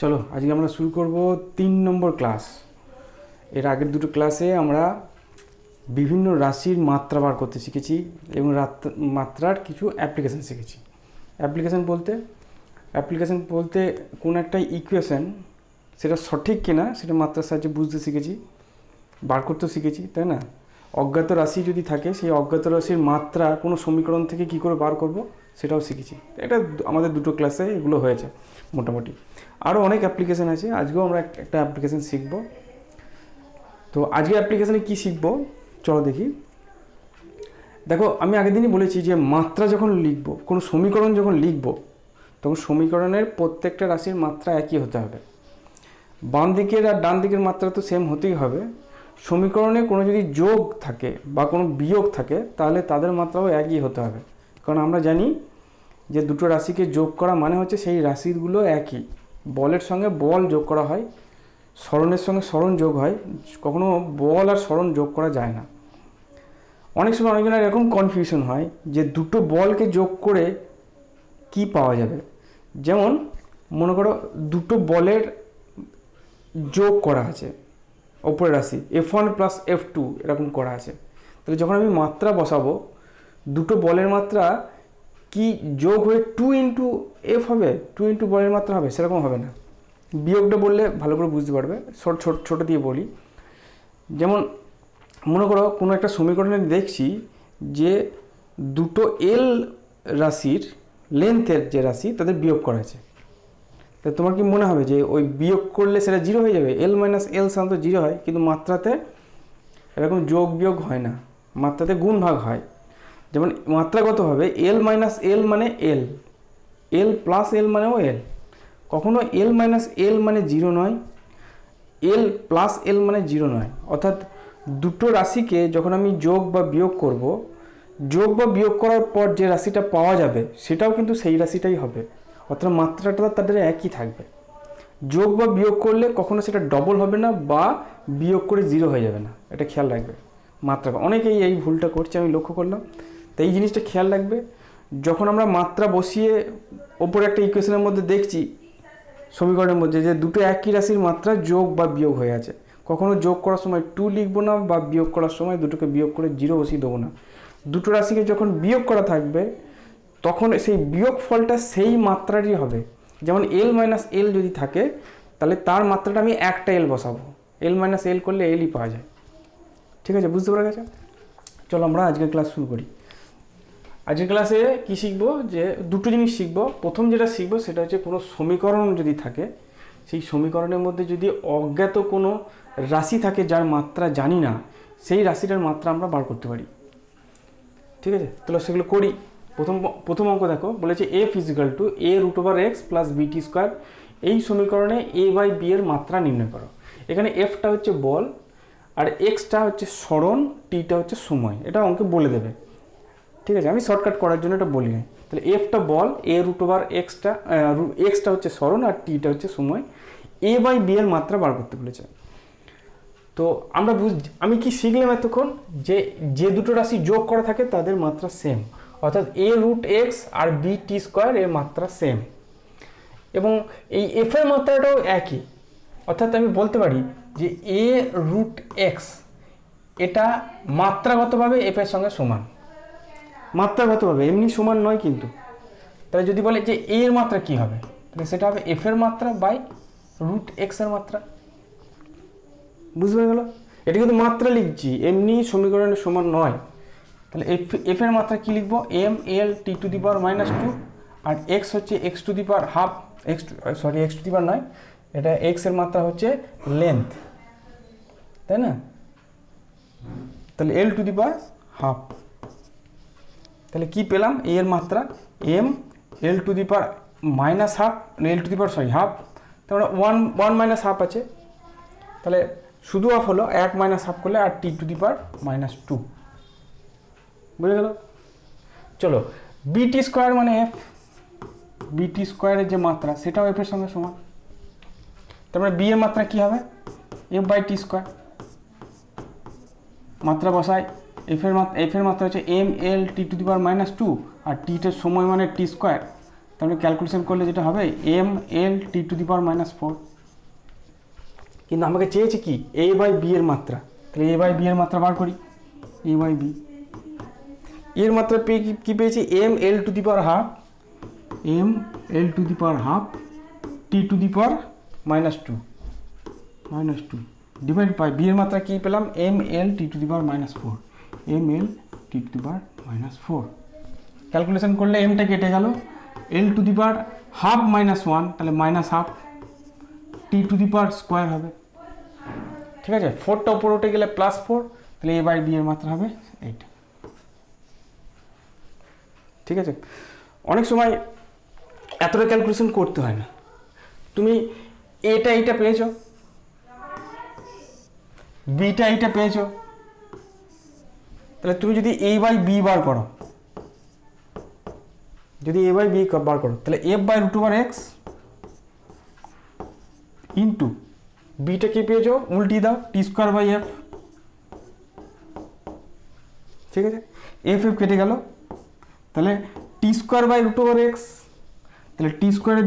চলো আজকে আমরা শুরু করব 3 নম্বর ক্লাস। এর আগের দুটো ক্লাসে আমরা বিভিন্ন রাশির মাত্রা বার করতে শিখেছি এবং মাত্রার কিছু অ্যাপ্লিকেশন শিখেছি। অ্যাপ্লিকেশন বলতে কোন একটা ইকুয়েশন সেটা সঠিক কিনা সেটা মাত্রার সাহায্যে বুঝতে শিখেছি, বার করতেও শিখেছি, তাই না? অজ্ঞাত রাশি যদি থাকে সেই অজ্ঞাত রাশির মাত্রা কোনো সমীকরণ থেকে কি করে বার করব সেটাও শিখেছি। এটা আমাদের দুটো ক্লাসে এগুলো হয়েছে মোটামুটি। আরও অনেক অ্যাপ্লিকেশান আছে, আজকেও আমরা একটা অ্যাপ্লিকেশান শিখব। তো আজকে অ্যাপ্লিকেশানে কি শিখব চলো দেখি। দেখো, আমি আগের দিনই বলেছি যে মাত্রা যখন লিখব, কোনো সমীকরণ যখন লিখব, তখন সমীকরণের প্রত্যেকটা রাশির মাত্রা একই হতে হবে। বাম দিকের আর ডান দিকের মাত্রা তো সেম হতেই হবে। সমীকরণে কোনো যদি যোগ থাকে বা কোনো বিয়োগ থাকে তাহলে তাদের মাত্রাও একই হতে হবে, কারণ আমরা জানি যে দুটো রাশিকে যোগ করা মানে হচ্ছে সেই রাশিগুলো একই। বলের সঙ্গে বল যোগ করা হয়, স্মরণের সঙ্গে স্মরণ যোগ হয়, কখনো বল আর স্মরণ যোগ করা যায় না। অনেক সময় অনেকজনের এরকম কনফিউশন হয় যে দুটো বলকে যোগ করে কি পাওয়া যাবে। যেমন মনে করো দুটো বলের যোগ করা আছে, ওপরের রাশি F1 প্লাস F2 এরকম করা আছে, তাহলে যখন আমি মাত্রা বসাবো দুটো বলের মাত্রা কি যোগ হয়ে 2 ইন্টু F হবে, 2 ইন্টু বলের মাত্রা হবে, সেরকম হবে না। বিয়োগটা বললে ভালো করে বুঝতে পারবে, ছোট দিয়ে বলি। যেমন মনে করো কোনো একটা সমীকরণে দেখছি যে দুটো এল রাশির লেন্থের যে রাশি তাদের বিয়োগ করা আছে, তা তোমার কি মনে হবে যে ওই বিয়োগ করলে সেটা জিরো হয়ে যাবে? এল মাইনাস এল সাধারণত জিরো হয়, কিন্তু মাত্রাতে এরকম যোগ বিয়োগ হয় না, মাত্রাতে গুণ ভাগ হয়। যেমন মাত্রাগতভাবে এল মাইনাস এল মানে এল, এল প্লাস এল মানেও এল। কখনো এল মাইনাস এল মানে জিরো নয়, এল প্লাস এল মানে জিরো নয়। অর্থাৎ দুটো রাশিকে যখন আমি যোগ বা বিয়োগ করব, যোগ বা বিয়োগ করার পর যে রাশিটা পাওয়া যাবে সেটাও কিন্তু সেই রাশিটাই হবে, অর্থাৎ মাত্রাটা তাদের একই থাকবে। যোগ বা বিয়োগ করলে কখনো সেটা ডবল হবে না বা বিয়োগ করে জিরো হয়ে যাবে না, এটা খেয়াল রাখবে। মাত্রা অনেকেই এই ভুলটা করছে, আমি লক্ষ্য করলাম। তো এই জিনিসটা খেয়াল রাখবে যখন আমরা মাত্রা বসিয়ে ওপরে একটা ইকুয়েশনের মধ্যে দেখছি সমীকরণের মধ্যে যে দুটো একই রাশির মাত্রা যোগ বা বিয়োগ হয়ে আছে, কখনো যোগ করার সময় 2 লিখবো না বা বিয়োগ করার সময় দুটোকে বিয়োগ করে 0 বসিয়ে দেবো না। দুটো রাশিকে যখন বিয়োগ করা থাকবে তখন সেই বিয়োগ ফলটা সেই মাত্রারই হবে। যেমন এল মাইনাস এল যদি থাকে তাহলে তার মাত্রাটা আমি একটা এল বসাবো, এল মাইনাস এল করলে এলই পাওয়া যায়। ঠিক আছে, বুঝতে পারা গেছে? চলো আমরা আজকের ক্লাস শুরু করি। আজকের ক্লাসে কি শিখবো, যে দুটো জিনিস শিখবো। প্রথম যেটা শিখবো সেটা হচ্ছে কোনো সমীকরণ যদি থাকে, সেই সমীকরণের মধ্যে যদি অজ্ঞাত কোনো রাশি থাকে যার মাত্রা জানি না, সেই রাশিটার মাত্রা আমরা বার করতে পারি। ঠিক আছে, তাহলে সেগুলো করি। প্রথম অঙ্ক দেখো, বলেছে এফ ইজিক্যাল টু এ রুট ওভার এক্স প্লাস বিটি স্কোয়ার। এই সমীকরণে এ বাই বি এর মাত্রা নির্ণয় করো। এখানে এফটা হচ্ছে বল আর এক্সটা হচ্ছে স্মরণ, টিটা হচ্ছে সময়। এটা অঙ্কে বলে দেবে। ঠিক আছে, আমি শর্টকাট করার জন্য এটা বলি নাই। তাহলে এফটা বল, এ রুট ওভার এক্সটা হচ্ছে স্মরণ আর টিটা হচ্ছে সময়। এ বাই বি এর মাত্রা বার করতে বলেছে। তো আমি কি শিখলাম এতক্ষণ, যে দুটো রাশি যোগ করা থাকে তাদের মাত্রা সেম, অর্থাৎ এ রুট এক্স আর বি টি স্কোয়ার এর মাত্রা সেম, এবং এই এফ এর মাত্রাটাও একই। অর্থাৎ আমি বলতে পারি যে এ রুট এক্স এটা মাত্রাগতভাবে এফ এর সঙ্গে সমান, মাত্রাগতভাবে, এমনি সমান নয় কিন্তু। তাহলে যদি বলে যে এ এর মাত্রা কি হবে, তাহলে সেটা হবে এফ এর মাত্রা বাই রুট এক্স এর মাত্রা। বুঝতে গেল? এটা কিন্তু মাত্রা লিখছি, এমনি সমীকরণের সমান নয়। তাহলে এফ এর মাত্রা কি লিখবো, M L T to the power -2, আর এক্স হচ্ছে x to the power half, x to the power নয়, এটা এক্স এর মাত্রা হচ্ছে লেন্থ, তাই না? তাহলে এল টু দি পাওয়ার হাফ। তাহলে কি পেলাম, এ এর মাত্রা M L to the power -half, L to the power half, তারপরে 1 হাফ আছে, তাহলে শুধু হাফ হলো, 1 - হাফ করলে আর টি টু দি পাওয়ার -2। বুঝে গেল? চলো, বিটি স্কোয়ার মানে এফ, বিটি স্কোয়ারের যে মাত্রা সেটাও এফ এর সঙ্গে সমান। তারপরে বি এর মাত্রা কি হবে, এফ বাই টি স্কোয়ার। মাত্রা বসায়, এফ এর মাত্রা হচ্ছে M L T to the power -2 আর টিটার সময় মানে টি স্কোয়ার, তাহলে ক্যালকুলেশন করলে যেটা হবে M L T to the power -4। কিন্তু আমাকে চেয়েছে কি এ বাই বি এর মাত্রা, তাহলে এ বাই বি এর মাত্রা বার করি। এ বাই বি এর মাত্রা পেয়ে কী পেয়েছি M L to the power half, M L to the power half T to the power -2 divide by B এর মাত্রা কী পেলাম M L T to the power -4, M L T to the power -4। Calculation করলে এমটা কেটে গেল, এল to the power half -1 তাহলে -1/2 টি to the power square হবে। ঠিক আছে, 4টা উপরে উঠে গেলে +4, তাহলে এ বাই বি এর মাত্রা হবে এইটা। ঠিক আছে, অনেক সময় এতটা ক্যালকুলেশন করতে হয় না। তুমি এইটা পেয়েছো, বিটা এইটা পেয়েছো, তাহলে তুমি যদি এ বাই বি বার করো, তাহলে F by √/x into beta কি পেয়েছো উল্টি দাও t²/f। ঠিক আছে, এফ কেটে গেল, তাহলে t²/√/x, তাহলে t²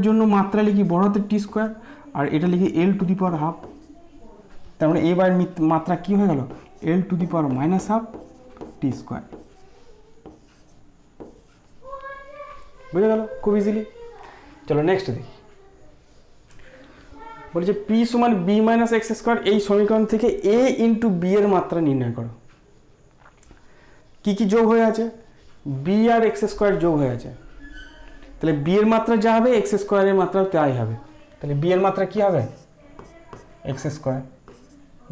জন্য মাত্রা লিখি বড় হাতের t², আর এটা লিখি এল টু দি পাওয়ার হাফ। তার মানে এ বাই মাত্রা কি হয়ে গেল এল টু দি পাওয়ার -1/2 t²। বুঝে গেল খুব ইজিলি। চলো নেক্সট দেখি, বলছে পি সমান বি মাইনাস x²। এই সমীকরণ থেকে এ ইন্টু বি এর মাত্রা নির্ণয় করো। কি কি যোগ হয়ে আছে, বি আর x² যোগ হয়ে আছে, তাহলে বি এর মাত্রা যা হবে x² এর মাত্রাও তাই হবে। তাহলে বি এর মাত্রা কি হবে x²,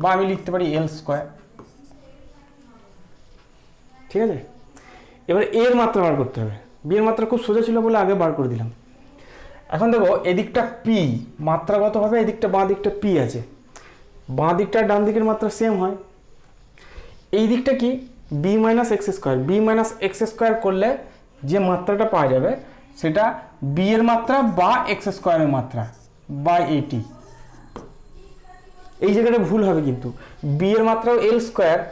বা আমি লিখতে পারি l²। ঠিক আছে, এবার এর মাত্রা বার করতে হবে। বি এর মাত্রা খুব সোজা ছিল বলে আগে বার করে দিলাম। এখন দেখো এদিকটা পি মাত্রাগত হবে, এদিকটা বাঁ দিকটা পি আছে, বাঁ দিকটা ডান দিকের মাত্রা সেম হয়। এই দিকটা কি B minus x², B minus x² করলে যে মাত্রাটা পাওয়া যাবে সেটা বি এর মাত্রা বা x² এর মাত্রা বাই এটি। এই জায়গাটা ভুল হবে কিন্তু, বি এর মাত্রাও l²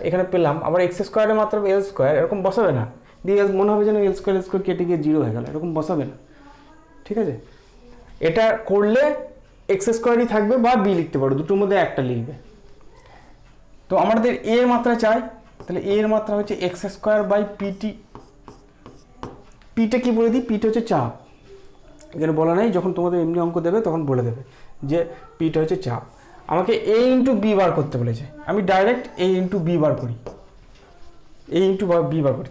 এখানে পেলাম, আবার x² এর মাত্রা l², এরকম বসাবে না, দিয়ে মনে হবে যেন l² কেটে গিয়ে 0 হয়ে গেল, এরকম বসাবে না। ঠিক আছে, এটা করলে x² থাকবে বা বি লিখতে পারো, দুটোর মধ্যে একটা লিখবে। তো আমাদের এ এর মাত্রা চাই, তাহলে এ এর মাত্রা হচ্ছে x²/pt। পিটা কি বলে দিই, পিটা হচ্ছে চাপ, এখানে বলা নেই, যখন তোমাদের এমনি অঙ্ক দেবে তখন বলে দেবে যে পিটা হচ্ছে চাপ। আমাকে এ ইন্টু বি বার করতে বলেছে, আমি ডাইরেক্ট এ ইন্টু বি বার করি,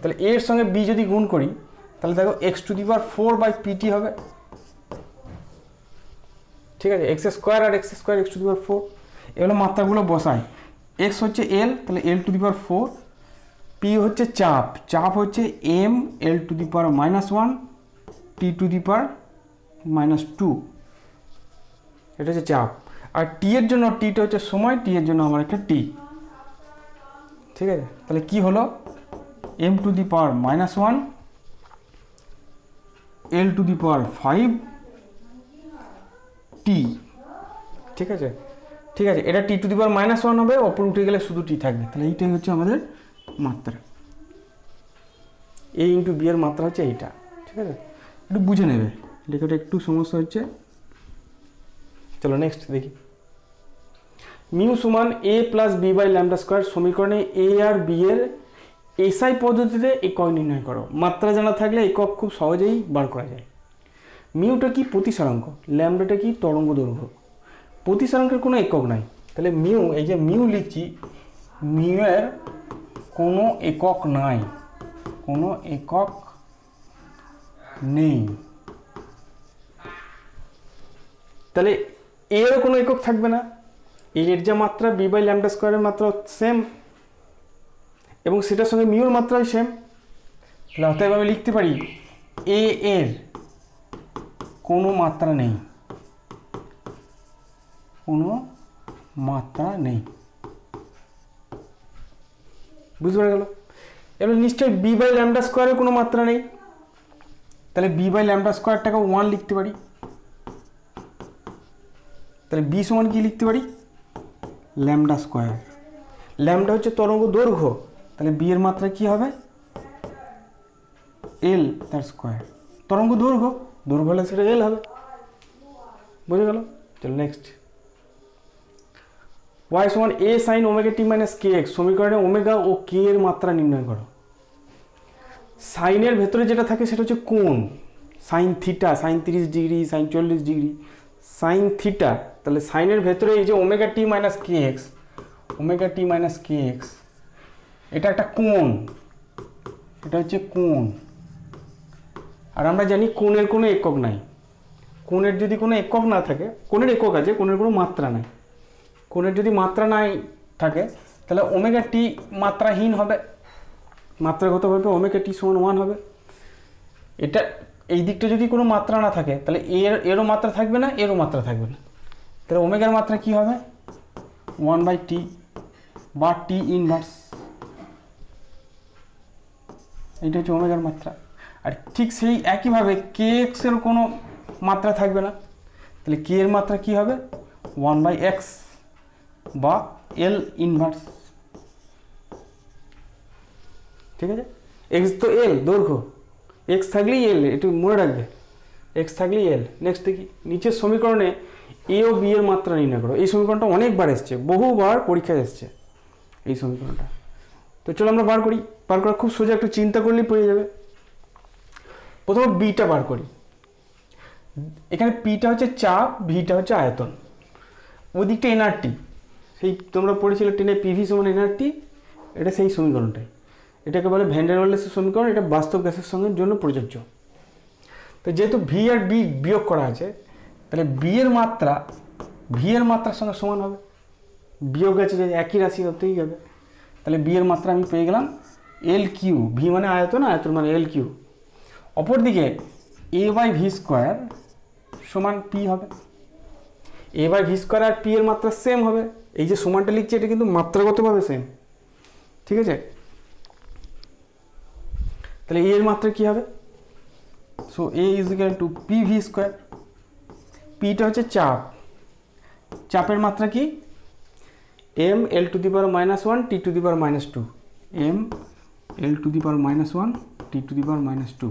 তাহলে এ এর সঙ্গে বি যদি গুণ করি তাহলে দেখো x⁴/pt হবে। ঠিক আছে, x² আর x², x⁴। এগুলো মাত্রাগুলো বসাই, x হচ্ছে l, তাহলে l⁴, p হচ্ছে চাপ, চাপ হচ্ছে m l⁻⁻1 t⁻⁻2, এটা হচ্ছে চাপ। আর টি এর জন্য, টিটা হচ্ছে সময়, টি এর জন্য আমার একটা টি। ঠিক আছে, তাহলে কি হলো m⁻⁻1 l⁵ t। ঠিক আছে, এটা t⁻⁻1 হবে, ওপর উঠে গেলে শুধু টি থাকবে, তাহলে এইটাই হচ্ছে আমাদের মাত্রা। এ ইন্টু বি এর মাত্রা হচ্ছে এইটা। ঠিক আছে, একটু বুঝে নেবে, লেখাটা একটু সমস্যা হচ্ছে। চলো নেক্সট দেখি, মিউ সমান a প্লাস বি বাই λ² সমীকরণে এ আর বি এর এসআই পদ্ধতিতে একক নির্ণয় করো। মাত্রা জানা থাকলে একক খুব সহজেই বার করা যায়। মিউটা কি প্রতিসরাঙ্ক, ল্যামডাটা কি তরঙ্গ দৈর্ঘ্য। প্রতিসরাঙ্কের কোনো একক নাই, তাহলে মিউ, এই যে মিউ লিখছি, মিউ এর কোনো একক নাই, কোনো একক নেই, তাহলে এরও কোনো একক থাকবে না। এর যা মাত্রা বি বাই λ² এর মাত্রা সেম, এবং সেটার সঙ্গে মিউর মাত্রাই সেম, তাহলে অতএব আমি লিখতে পারি এ এর কোনো মাত্রা নেই, কোনো মাত্রা নেই। বুঝতে পারা গেল? এবার নিশ্চয়ই বি বাই λ² এর কোনো মাত্রা নেই, তাহলে বি বাই λ²টাকে 1 লিখতে পারি। তাহলে বি সমান কি লিখতে পারি λ²। ল্যামডা হচ্ছে তরঙ্গ দৈর্ঘ্য, তাহলে বি এর মাত্রা কি হবে l তার স্কোয়ার। তরঙ্গ দৈর্ঘ্য দৈর্ঘ্য হলে সেটা এল হবে। বুঝে গেল? চলো নেক্সট, y সমান a sin omega T minus K x, সমীকরণে ওমেগা ও কে এর মাত্রা নির্ণয় করো। সাইনের ভেতরে যেটা থাকে সেটা হচ্ছে কোণ, sine theta, sine 30 degree, sine 40 degree, sine theta. তাহলে সাইনের ভেতরে এই যে omega T minus K X, omega T minus K X, এটা একটা কোণ, এটা হচ্ছে কোণ। আর আমরা জানি কোণের কোনো একক নাই। কোণের যদি কোনো একক না থাকে, কোণের একক আছে, কোণের কোনো মাত্রা নাই। কোণের যদি মাত্রা নাই থাকে তাহলে ওমেগা টি মাত্রাহীন হবে, মাত্রাগতভাবে ওমেগা টি সমান 1 হবে। এটা এই দিকটা যদি কোনো মাত্রা না থাকে তাহলে এরও মাত্রা থাকবে না, এরও মাত্রা থাকবে না। তাহলে ওমেগার মাত্রা কি হবে? 1/t বা টি ইনভার্স। এইটা হচ্ছে ওমেগার মাত্রা। আর ঠিক সেই একইভাবে কে এক্সের কোনো মাত্রা থাকবে না, তাহলে কে এর মাত্রা কি হবে? 1/x বা এল ইনভার্স। ঠিক আছে? এক্স তো এল দৈর্ঘ্য, এক্স থাকলেই এল, একটু মনে রাখবে, এক্স থাকলেই এল। নেক্সট দেখি, নিচের সমীকরণে এ ও বি এর মাত্রা নির্ণয় করো। এই সমীকরণটা অনেকবার এসছে, বহুবার পরীক্ষায় এসছে এই সমীকরণটা। তো চলো আমরা বার করি। বার করা খুব সোজা, একটু চিন্তা করলেই পেয়ে যাবে। প্রথমে বিটা বার করি। এখানে পিটা হচ্ছে চাপ, ভিটা হচ্ছে আয়তন, ওদিকটা এনআরটি, সেই তোমরা পড়েছিলে টেনে পিভি সমান এনআরটি, এটা সেই সমীকরণটাই। এটাকে বলে ভ্যান ডার ওয়ালসের সমীকরণ। এটা বাস্তব গ্যাসের সঙ্গে জন্য প্রযোজ্য। তো যেহেতু ভি আর বি বিয়োগ করা আছে, তাহলে বি এর মাত্রা ভি এর মাত্রার সঙ্গে সমান হবে। বিয়োগ আছে যে একই রাশি হতেই হবে। তাহলে বি এর মাত্রা আমি পেয়ে গেলাম এল কিউ, ভি মানে আয়তন, আয়তন মানে এল কিউ। অপরদিকে এ বাই ভি স্কোয়ার সমান পি হবে। এ বাই ভি স্কোয়ার আর পি এর মাত্রা সেম হবে। এই যে সমানটা লিখছি এটা কিন্তু মাত্রাগতভাবে সেম। ঠিক আছে? তাহলে এর মাত্রা কি হবে? So A is equal to P V square. পিটা হচ্ছে চাপ, চাপের মাত্রা কি? M L to the power -1 T to the power -2, M L to the power -1 T to the power -2।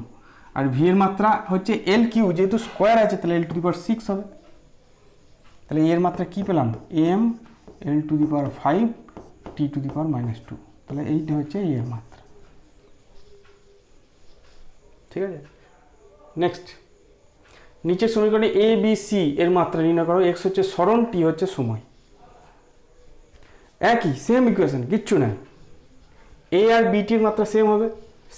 আর ভি এর মাত্রা হচ্ছে এল কিউ, যেহেতু স্কোয়ার আছে তাহলে এল টু দি পাওয়ার 6 হবে। তাহলে এর মাত্রা কি পেলাম? M L to the power 5 T to the power -2। তাহলে এইটা হচ্ছে এর মাত্রা। ঠিক আছে? নেক্সট, নিচের সমীকরণে এ বি সি এর মাত্রা নির্ণয় করো। এক্স হচ্ছে সরণ, টি হচ্ছে সময়। একই সেম ইকুয়েশন, কিচ্ছু নাই। এ আর বিটির মাত্রা সেম হবে,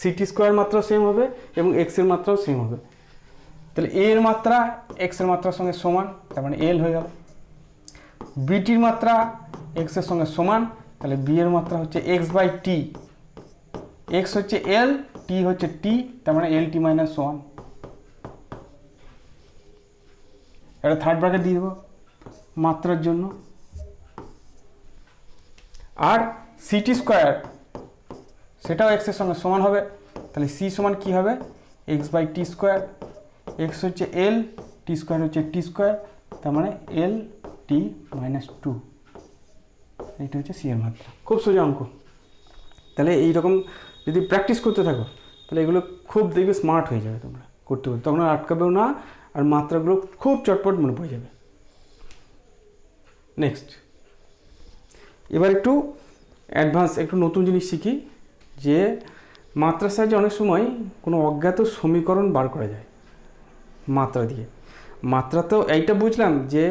সিটি স্কোয়ার মাত্রা সেম হবে এবং এক্স এর মাত্রাও সেম হবে। তাহলে এ এর মাত্রা এক্স এর মাত্রার সঙ্গে সমান, তার মানে এল হয়ে গেল। বিটির মাত্রা এক্স এর সঙ্গে সমান, তাহলে বি এর মাত্রা হচ্ছে এক্স বাই টি। এক্স হচ্ছে এল, টি হচ্ছে টি, তার মানে এল টি মাইনাস 1। এটা থার্ড ব্র্যাকেট দিয়ে দেবো মাত্রার জন্য। আর সিটি স্কোয়ার সেটাও এক্স এর সঙ্গে সমান হবে। তাহলে সি সমান কি হবে? X by T square. X হচ্ছে এল, টি স্কোয়ার হচ্ছে টি স্কোয়ার, তার মানে এল টি -2। এইটা হচ্ছে সি এর মাত্রা। খুব সোজা অঙ্ক। তাহলে এইরকম যদি প্র্যাকটিস করতে থাকো তাহলে এগুলো খুব দেখবে স্মার্ট হয়ে যাবে, তোমরা করতে পারবে, তখন আর আটকাবেও না, আর মাত্রাগুলো খুব চটপট মনে পড়ে যাবে। নেক্সট, এবার একটু অ্যাডভান্স, একটু নতুন জিনিস শিখি, যে মাত্রার সাহায্যে অনেক সময় কোনো অজ্ঞাত সমীকরণ বার করা যায় মাত্রা দিয়ে। মাত্রা তো এইটা বুঝলাম যে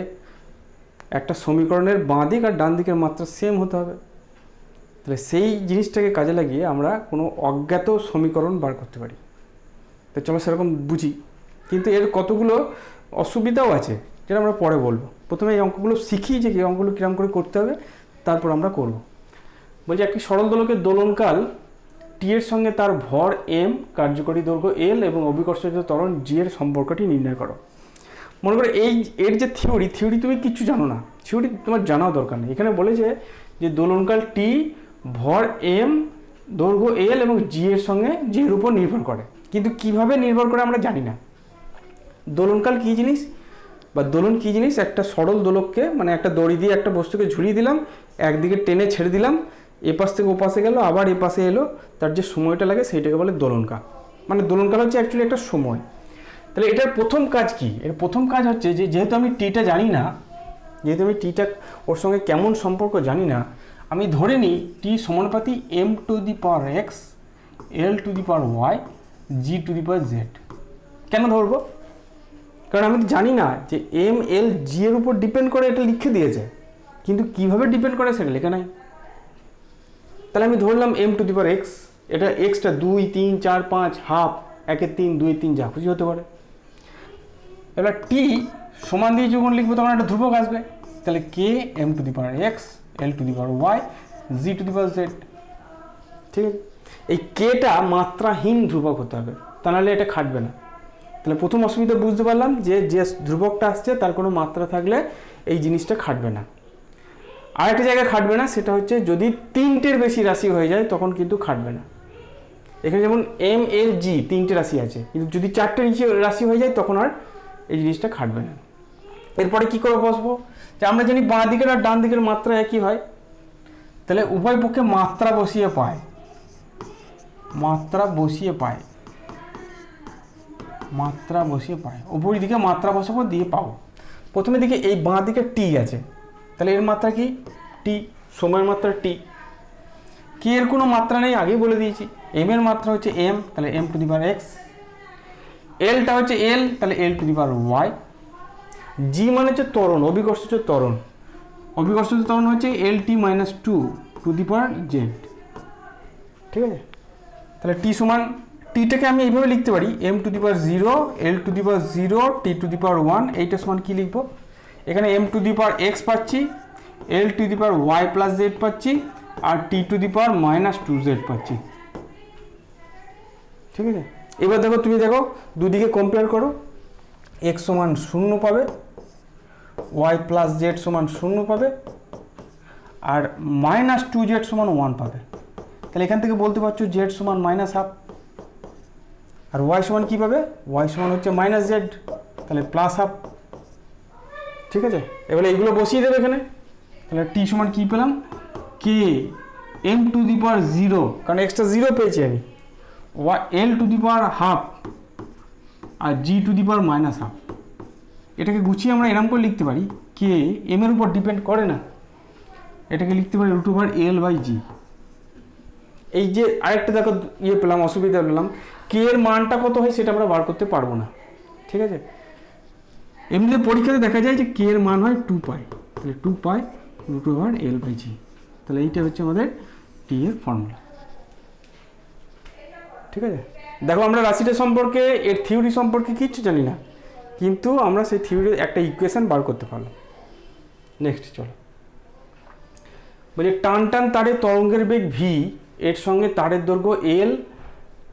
একটা সমীকরণের বাঁ দিক আর ডান দিকের মাত্রা সেম হতে হবে। তাহলে সেই জিনিসটাকে কাজে লাগিয়ে আমরা কোনো অজ্ঞাত সমীকরণ বার করতে পারি। তো চলো সেরকম বুঝি, কিন্তু এর কতগুলো অসুবিধাও আছে যেটা আমরা পরে বলবো। প্রথমে এই অঙ্কগুলো শিখি যে এই অঙ্কগুলো কীরকম করে করতে হবে, তারপর আমরা করব। বলছি, একটি সরল দোলকের দোলনকাল টি এর সঙ্গে তার ভর এম, কার্যকরী দৈর্ঘ্য এল এবং অভিকর্ষজ ত্বরণ জি এর সম্পর্কটি নির্ণয় করো। মনে করো এর যে থিওরি তুমি কিচ্ছু জানো না, থিওরি তোমার জানাও দরকার নেই। এখানে বলেছে যে দোলনকাল টি ভর এম, দৈর্ঘ্য এল এবং জি এর সঙ্গে জি এর উপর নির্ভর করে, কিন্তু কিভাবে নির্ভর করে আমরা জানি না। দোলনকাল কী জিনিস বা দোলন কী জিনিস? একটা সরল দোলককে, মানে একটা দড়ি দিয়ে একটা বস্তুকে ঝুলিয়ে দিলাম, একদিকে টেনে ছেড়ে দিলাম, এ পাশ থেকে ও পাশে গেল, আবার এ পাশে এলো, তার যে সময়টা লাগে সেইটাকে বলে দোলনকাল। মানে দোলনকাল হচ্ছে অ্যাকচুয়ালি একটা সময়। তাহলে এটার প্রথম কাজ কি? এর প্রথম কাজ হচ্ছে যে যেহেতু আমি টিটা জানি না, যেহেতু আমি টিটা ওর সঙ্গে কেমন সম্পর্ক জানি না, আমি ধরে নিই টি সমানুপাতি M to the power x L to the power Y G to the power z. কেন ধরবো? কারণ আমি তো জানি না যে এম এল জি এর উপর ডিপেন্ড করে এটা লিখে দিয়েছে, কিন্তু কিভাবে ডিপেন্ড করে সেটা লেখা নাই। তাহলে আমি ধরলাম M to the power X, এটা এক্সটা 2 3 4 5 হাফ 1 3 2 3 যা খুশি হতে পারে। এবার টি সমান দিয়ে যখন লিখবো তখন একটা ধ্রুবক আসবে, তাহলে K M to the power x L to the power Y G to the power Z. ঠিক আছে, এই কেটা মাত্রাহীন ধ্রুবক হতে হবে, তা নাহলে এটা খাটবে না। তাহলে প্রথম অসুবিধা বুঝতে পারলাম যে যে ধ্রুবকটা আসছে তার কোনো মাত্রা থাকলে এই জিনিসটা খাটবে না। আরেকটা জায়গায় খাটবে না, সেটা হচ্ছে যদি 3টের বেশি রাশি হয়ে যায় তখন কিন্তু খাটবে না। এখানে যেমন এম এল জি 3টে রাশি আছে, কিন্তু যদি 4টে নিচে রাশি হয়ে যায় তখন আর এই জিনিসটা খাটবে না। এরপরে কি করে বসবো? যে আমরা জানি বাঁ দিকের আর ডান দিকের মাত্রা একই হয়, তাহলে উভয় পক্ষে মাত্রা বসিয়ে পায়, মাত্রা বসিয়ে পায়, মাত্রা বসিয়ে পায় উপরের দিকে মাত্রা বসাবো দিয়ে পাবো। প্রথমে দিকে এই বাঁ দিকে টি আছে, তাহলে এর মাত্রা কি? টি, সময়ের মাত্রা টি। কে এর কোনো মাত্রা নেই, আগেই বলে দিয়েছি। এম এর মাত্রা হচ্ছে এম, তাহলে M to the power x. এলটা হচ্ছে এল, তাহলে এল টু দি পাওয়ার ওয়াই। জি মানে হচ্ছে ত্বরণ, অভিকর্ষজ ত্বরণ, অভিকর্ষজ ত্বরণ হচ্ছে L T minus two to the power Z. ঠিক আছে, তাহলে টি সমান, টিটাকে আমি এইভাবে লিখতে পারি M to the power 0 L to the power 0 T to the power 1। এইটা সমান কি লিখবো? এখানে M to the power x পাচ্ছি, L to the power y plus z পাচ্ছি, আর টি to the power minus 2z পাচ্ছি। ঠিক আছে, এবার দেখো, তুমি দেখো দুদিকে কম্পেয়ার করো, এক্স সমান 0 পাবে, ওয়াই প্লাস জেড সমান 0 পাবে, আর মাইনাস 2z সমান 1 পাবে। তাহলে এখান থেকে বলতে পারছো জেড সমান মাইনাস হাফ, আর ওয়াই সমান কী পাবে? ওয়াই সমান হচ্ছে মাইনাস জেড, তাহলে প্লাস হাফ। ঠিক আছে, এবারে এইগুলো বসিয়ে দেবে এখানে। তাহলে টি সমান কী পেলাম? কে এম টু দি পাওয়ার 0, কারণ এক্সট্রা 0 পেয়েছি আমি, y L to the power half, আর g to the power minus half. এটাকে গুছিয়ে আমরা এরকম করে লিখতে পারি, কে এম এর উপর ডিপেন্ড করে না, এটাকে লিখতে পারি রুট ওভার এল বাই জি। এই যে আরেকটা দেখো ইয়ে পেলাম, অসুবিধা পেলাম, কে এর মানটা কত হয় সেটা আমরা বার করতে পারবো না। ঠিক আছে, এমনিতে পরীক্ষাতে দেখা যায় যে কে এর মান হয় 2 পাই, তাহলে 2 পাই রুট ওভার এল বাই জি। তাহলে এইটা হচ্ছে আমাদের টি এর ফর্মুলা। ঠিক আছে, দেখো আমরা রাশিটা সম্পর্কে, এর থিওরি সম্পর্কে কিচ্ছু জানি না, কিন্তু আমরা সেই থিওরির একটা ইকুয়েশন বার করতে পারলাম। নেক্সট চলো, বলি টান টান তারের তরঙ্গের বেগ ভি, এর সঙ্গে তারের দৈর্ঘ্য এল,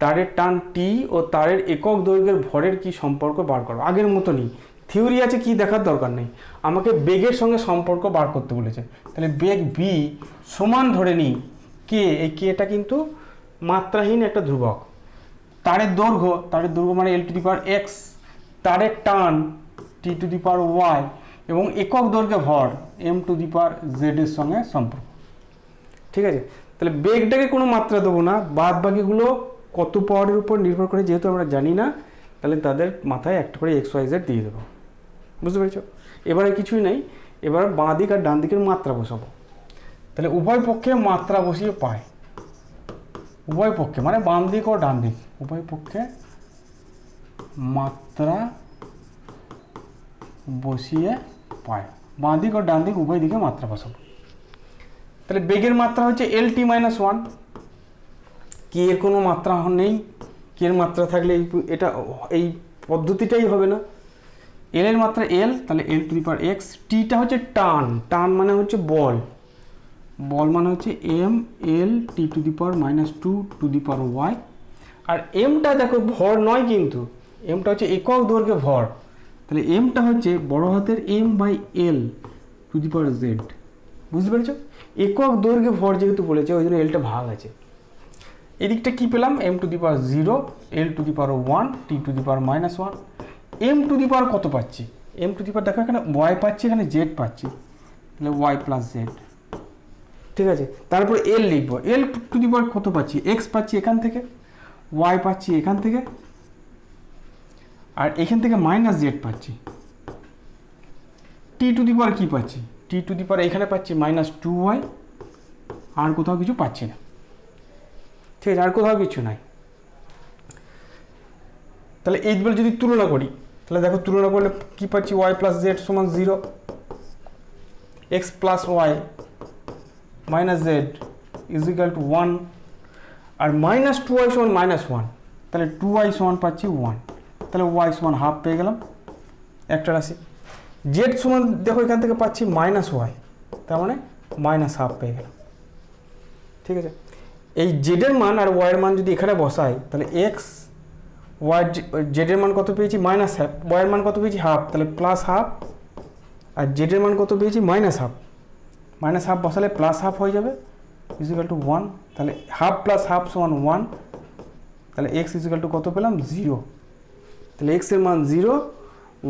তারের টান টি ও তারের একক দৈর্ঘ্যের ভরের কি সম্পর্ক বার করো। আগের মতনই থিওরি আছে, কি দেখার দরকার নেই, আমাকে বেগের সঙ্গে সম্পর্ক বার করতে বলেছে। তাহলে বেগ ভি সমান ধরে নিই কে, এই কেটা কিন্তু মাত্রাহীন একটা ধ্রুবক। তারের দৈর্ঘ্য মানে এল টু দি পাওয়ার এক্স, তারের টান টি টু দি পাওয়ার ওয়াই, এবং একক দৈর্ঘ্যে ভর M to the power z এর সঙ্গে সম্পর্ক। ঠিক আছে, তাহলে বেগটাকে কোনো মাত্রা দেবো না, বাদ বাকিগুলো কত পাওয়ারের উপর নির্ভর করে যেহেতু আমরা জানি না, তাহলে তাদের মাথায় একটা করে এক্স ওয়াই জেড দিয়ে দেবো। বুঝতে পেরেছো? এবারে কিছুই নেই, এবার বাঁ দিক আর ডান দিকের মাত্রা বসাবো। তাহলে উভয় পক্ষে মাত্রা বসিয়ে পায়, উভয় পক্ষে মানে বাম দিক ও ডান দিক, উভয় পক্ষে মাত্রা বসিয়ে পায়, বাঁ দিক ও ডান দিক উভয় দিকে মাত্রা বসাবো। তাহলে বেগের মাত্রা হচ্ছে এল টি মাইনাস 1, কে এর কোনো মাত্রা নেই, কে এর মাত্রা থাকলে এটা এই পদ্ধতিটাই হবে না। এল এর মাত্রা এল, তাহলে এল টু দি পাওয়ার এক্স। টিটা হচ্ছে টান, টান মানে হচ্ছে বল, বল মানে হচ্ছে M L T to the power minus 2 to the power y. আর এমটা দেখো ভর নয়, কিন্তু এমটা হচ্ছে একক দৈর্ঘ্যে ভর, তাহলে এমটা হচ্ছে বড় হাতের M by L to the power z. বুঝতে পেরেছো? একক দৈর্ঘ্যে ভর যেহেতু বলেছে ওই জন্য এলটা ভাগ আছে। এদিকটা কি পেলাম? M to the power 0 L to the power 1 T to the power minus 1। M to the power কত পাচ্ছি? এম টু দি পাওয়ার দেখো এখানে ওয়াই পাচ্ছি, এখানে জেড পাচ্ছি, তাহলে ওয়াই প্লাস জেড। ঠিক আছে, তারপর এল লিখবো, এল টু দি পাওয়ার কত পাচ্ছি? এক্স পাচ্ছি এখান থেকে, ওয়াই পাচ্ছি এখান থেকে, আর এখান থেকে মাইনাস জেড পাচ্ছি, টি টু দি পাওয়ার কী পাচ্ছি, টি টু দি পাওয়ার এখানে পাচ্ছি মাইনাস টু ওয়াই, আর কোথাও কিছু পাচ্ছি না, ঠিক আছে, আর কোথাও কিছু নাই। তাহলে এই দুটো যদি তুলনা করি, তাহলে দেখো তুলনা করলে কী পাচ্ছি, ওয়াই প্লাস জেড সমান 0, x plus y minus z is equal to 1, আর মাইনাস টু ওয়াই সমান মাইনাস 1, তাহলে 2y সমান পাচ্ছি 1, তাহলে ওয়াই সমান হাফ পেয়ে গেলাম একটা রাশি। জেড সমান দেখো এখান থেকে পাচ্ছি মাইনাস ওয়াই, তার মানে মাইনাস হাফ পেয়ে গেলাম, ঠিক আছে। এই জেডের মান আর ওয়াইয়ের মান যদি এখানে বসাই, তাহলে এক্স ওয়াই জেডের মান কত পেয়েছি মাইনাস হাফ, ওয়াইয়ের মান কত পেয়েছি হাফ, তাহলে প্লাস হাফ, আর জেডের মান কত পেয়েছি মাইনাস হাফ, মাইনাস হাফ বসালে প্লাস হাফ হয়ে যাবে ইজ ইকাল টু 1, তাহলে হাফ প্লাস হাফ সমান 1, তাহলে এক্স ইজ ইকাল টু কত পেলাম 0, তাহলে এক্সের মান 0,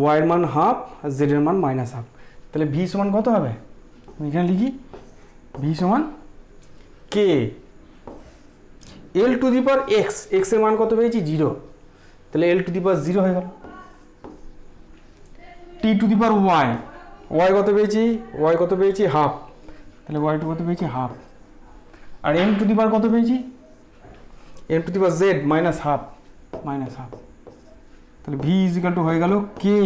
ওয়াইয়ের মান হাফ, আর জেডের মান মাইনাস হাফ, তাহলে ভি সমান কত হবে, আমি এখানে লিখি ভি সমান কে এল টু দি পাওয়ার এক্স, এক্সের মান কত পেয়েছি 0, তাহলে এল টু দি পাওয়ার 0 হয়ে গেল, T to the power y, y কত পেয়েছি, ওয়াই কত পেয়েছি হাফ, তাহলে ওয়াই টু কত পেয়েছি হাফ, আর এম টু দি পাওয়ার কত পেয়েছি, M to the power z minus half, minus half, তাহলে ভি ইজ ইকাল টু হয়ে গেল k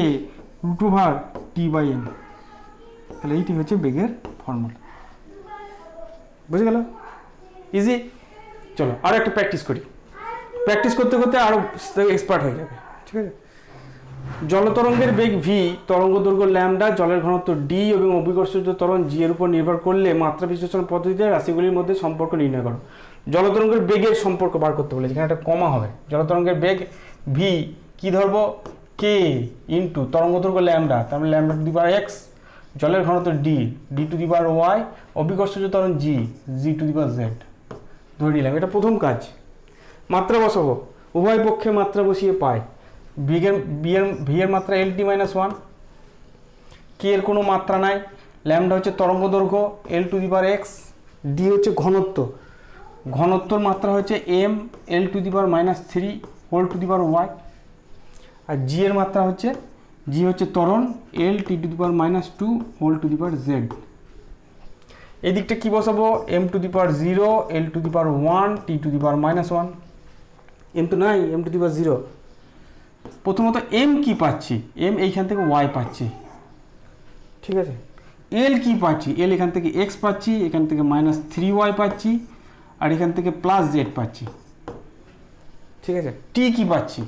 root over T by M, তাহলে এইটি হচ্ছে বেগের ফর্মুলা, বুঝে গেল, ইজি। চলো আরও একটা প্র্যাকটিস করি, প্র্যাকটিস করতে করতে আরও এক্সপার্ট হয়ে যাবে, ঠিক আছে। জলতরঙ্গের বেগ ভি, তরঙ্গ দৈর্ঘ্য ল্যামডা, জলের ঘনত্ব ডি এবং অভিকর্ষজ ত্বরণ জি এর উপর নির্ভর করলে মাত্রা বিশ্লেষণ পদ্ধতিতে রাশিগুলির মধ্যে সম্পর্ক নির্ণয় করো। জলতরঙ্গের বেগের সম্পর্ক বার করতে বলেছে, এখানে একটা কমা হবে। জলতরঙ্গের বেগ ভি কি ধরবো, কে ইন্টু তরঙ্গ দৈর্ঘ্য ল্যামডা, তার মানে lambda to the power x, জলের ঘনত্ব d, d to the power y, অভিকর্ষজ ত্বরণ g, G to the power Z ধরে নিলাম। এটা প্রথম কাজ। মাত্রা বসাবো, উভয় পক্ষে মাত্রা বসিয়ে পাই ভি এর মাত্রা এল টি মাইনাস 1, কে এর কোনো মাত্রা নাই, ল্যামডা হচ্ছে তরঙ্গ দৈর্ঘ্য, L to the power x, d হচ্ছে ঘনত্ব, ঘনত্বর মাত্রা হচ্ছে M L to the power minus 3 whole to the power y, আর জি এর মাত্রা হচ্ছে, জি হচ্ছে ত্বরণ, L T to the power minus 2 whole to the power z. এই দিকটা কী বসাবো, M to the power 0, L to the power 1, T to the power minus 1, M তো নাই, এম টু দি পাওয়ার 0। প্রথমত এম কি পাচ্ছি, এম এইখান থেকে ওয়াই পাচ্ছি, ঠিক আছে। এল কি পাচ্ছি, এল এখান থেকে এক্স পাচ্ছি, এখান থেকে মাইনাস 3y পাচ্ছি, আর এখান থেকে প্লাস জেড পাচ্ছি, ঠিক আছে। টি কি পাচ্ছি,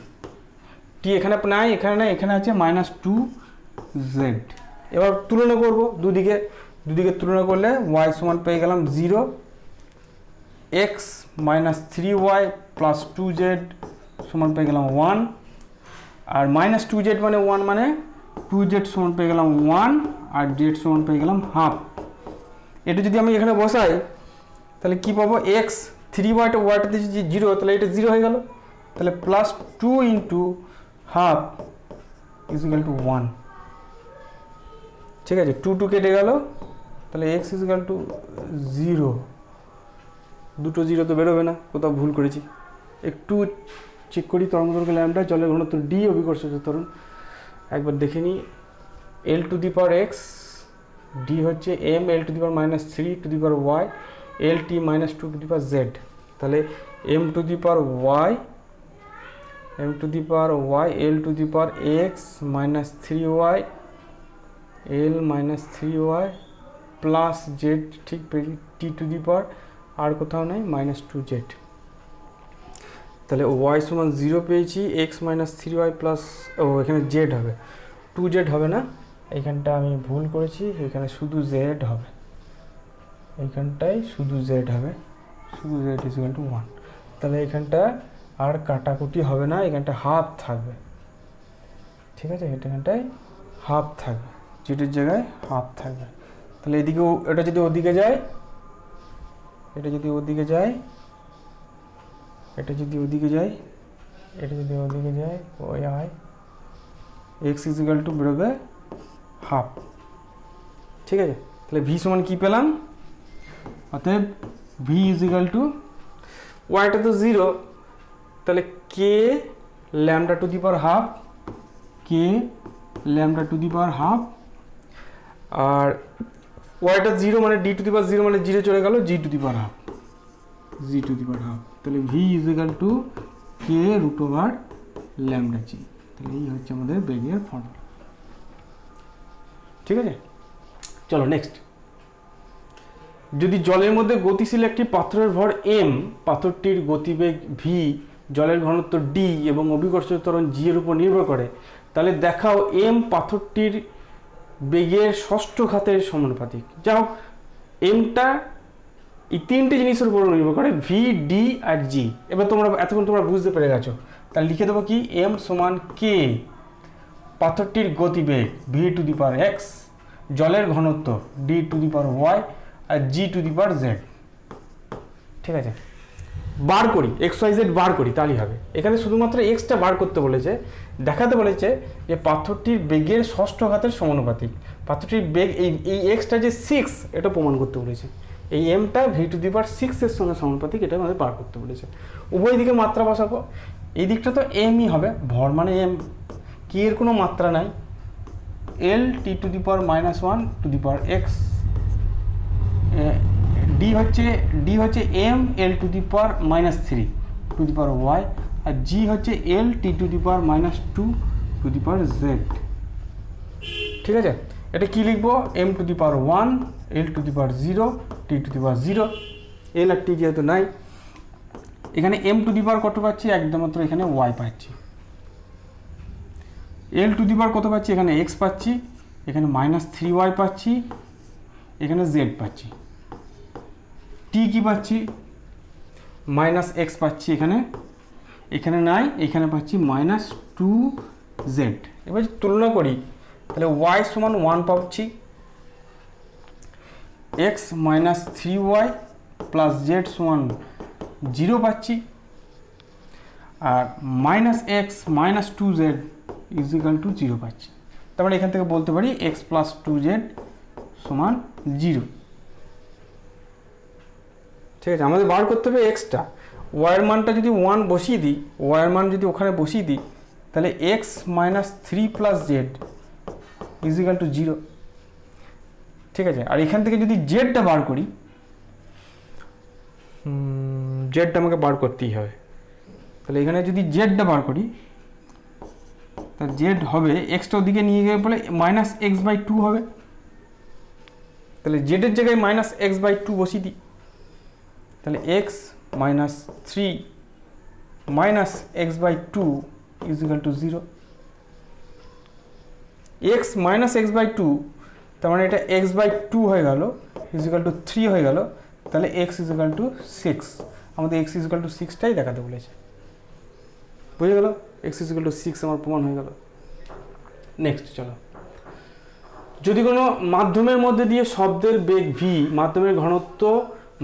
টি এখানে নাই, এখানে নাই, এখানে আছে মাইনাস 2z। এবার তুলনা করব দুদিকে তুলনা করলে y সমান পেয়ে গেলাম 0, x minus 3y plus 2z সমান পেয়ে গেলাম 1, আর মাইনাস 2z মানে 1 মানে 2z সমান পেয়ে গেলাম 1, আর z সমান পেয়ে গেলাম হাফ। এটা যদি আমি এখানে বসাই তাহলে কি পাবো, এক্স 3yটা ওয়াইটা দিয়েছি 0, তাহলে এটা 0 হয়ে গেল, তাহলে plus 2 into half is equal to 1, ঠিক আছে। 2 কেটে গেল, তাহলে এক্স ইজ ইকাল টু 0, দুটো 0 তো বেরোবে না, কোথাও ভুল করেছি। একটু চেক করি, তরঙ্গ দৈর্ঘ্য ল্যামডা, জলের ঘনত্ব ডি, অভিকর্ষজ ত্বরণ একবার দেখে নিই। L to the power x, d হচ্ছে M L to the power minus 3 to the power y, L T minus 2 to the power z, তাহলে M to the power y, M to the power y, L to the power x minus 3y, L minus 3y plus z, ঠিক পেয়েছি, টি to the পাওয়ার আর কোথাও নেই minus 2z, তাহলে y সমান 0 পেয়েছি, x minus 3y plus, ও এখানে Z হবে, 2z হবে না, এইখানটা আমি ভুল করেছি, এখানে শুধু z হবে, এইখানটায় শুধু z হবে, শুধু z ইজ ইকুয়াল টু 1, তাহলে এখানটা আর কাটাকুটি হবে না, এখানটা হাফ থাকবে, ঠিক আছে, এখানটায় হাফ থাকবে, জেডের জায়গায় হাফ থাকবে। তাহলে এদিকেও, এটা যদি ওদিকে যায়, এটা যদি ওদিকে যায়, এটা যদি ওদিকে যায়, এটা যদি ওদিকে যায়, ওই আয় এক্স ইজ ইকুয়াল টু বেরোবে হাফ, ঠিক আছে। তাহলে ভি সমান কী পেলাম, অতএব ভি ইজ ইকুয়াল টু, ওয়াইটা তো 0, তাহলে k lambda to the power half k lambda to the power half, আর ওয়াইটা 0 মানে ডি টু দি পাওয়ার 0 মানে 0 চলে গেল, g to the power half, g to the power half. তাহলে v is equal to k root over lambda g. তাহলে এই হচ্ছে আমাদের বেগের ফর্মুলা। ঠিক আছে, চলো নেক্সট। যদি জলের মধ্যে গতিশীল একটি পাথরের ভর m, পাথরটির গতিবেগ v, জলের ঘনত্ব d এবং অভিকর্ষ ত্বরণ g এর উপর নির্ভর করে, তাহলে দেখাও m পাথরটির বেগের ষষ্ঠ ঘাতের সমানুপাতিক। যাও mটা এই তিনটে জিনিসের উপর নির্ভর করে, v, d আর g। এবার তোমরা এতক্ষণ তোমরা বুঝতে পেরে গেছো, তাহলে লিখে দেবো কি m সমান k পাথরটির গতিবেগ v to the power x, জলের ঘনত্ব d to the power y আর g to the power z। ঠিক আছে, বার করি এক্স ওয়াই জেড বার করি তাহলেই হবে। এখানে শুধুমাত্র এক্সটা বার করতে বলেছে, দেখাতে বলেছে যে পাথরটির বেগের ষষ্ঠ ঘাতের সমানুপাতিক। পাথরটির বেগ এই এক্সটা যে 6 এটা প্রমাণ করতে বলেছে, এই এমটা ভি টু দি পাওয়ার 6 এর সঙ্গে সমানুপাতিক, এটা আমাদের বার করতে বলেছে। উভয় দিকে মাত্রা বসাবো, এই দিকটা তো এমই হবে, ভর মানে এম, কি এর কোনো মাত্রা নাই, L T to the power -1 to the power x, d হচ্ছে M L to the power -3 to the power y, আর জি হচ্ছে L T to the power -2 to the power Z. ঠিক আছে, এটা কি লিখবো, M to the power 1, L to the power 0, T to the power 0, L আর T যেহেতু নাই, এখানে এম টু দি পাওয়ার কত পাচ্ছি, একদম মাত্র এখানে ওয়াই পাচ্ছি, এল টু দি পাওয়ার কত পাচ্ছি, এখানে এক্স পাচ্ছি, এখানে -3y পাচ্ছি, এখানে জেড পাচ্ছি, টি কি পাচ্ছি -x পাচ্ছি, এখানে নাই, এখানে পাচ্ছি -2z। এবার তুলনা করি, তাহলে y সমান 1 পাচ্ছি, x -3y প্লাস z সমান 0 পাচ্ছি, আর -x -2z is equal two 0 পাচ্ছি। তারপরে এখান থেকে বলতে পারি x প্লাস 2z সমান 0। ঠিক আছে, আমাদের বার করতে হবে এক্সটা, ওয়াইয়ের মানটা যদি 1 বসিয়ে দিই, ওয়াইয়ের মান যদি ওখানে বসিয়ে দিই, তাহলে x -3 plus Z is equal two 0। ঠিক আছে, আর এখান থেকে যদি জেডটা বার করি, জেডটা আমাকে বার করতেই হবে, তাহলে এখানে যদি জেডটা বার করি, তাহলে জেড হবে এক্সটা ওদিকে নিয়ে গিয়ে বলে -x/2 হবে, তাহলে জেডের জায়গায় -x/2 বসিয়ে দিই, তাহলে x -3 -x/2 is equal two 0। x -x/2, তার মানে এটা x/2 হয়ে গেল, ইজ ইকাল টু 3 হয়ে গেল, তাহলে x ইজ ইকাল টু 6। আমাদের x ইজ ইকাল টু 6টাই দেখাতে বলেছে, বুঝে গেল, x ইজ ইকাল টু 6 আমার প্রমাণ হয়ে গেল। নেক্সট চলো, যদি কোনো মাধ্যমের মধ্যে দিয়ে শব্দের বেগ v, মাধ্যমের ঘনত্ব,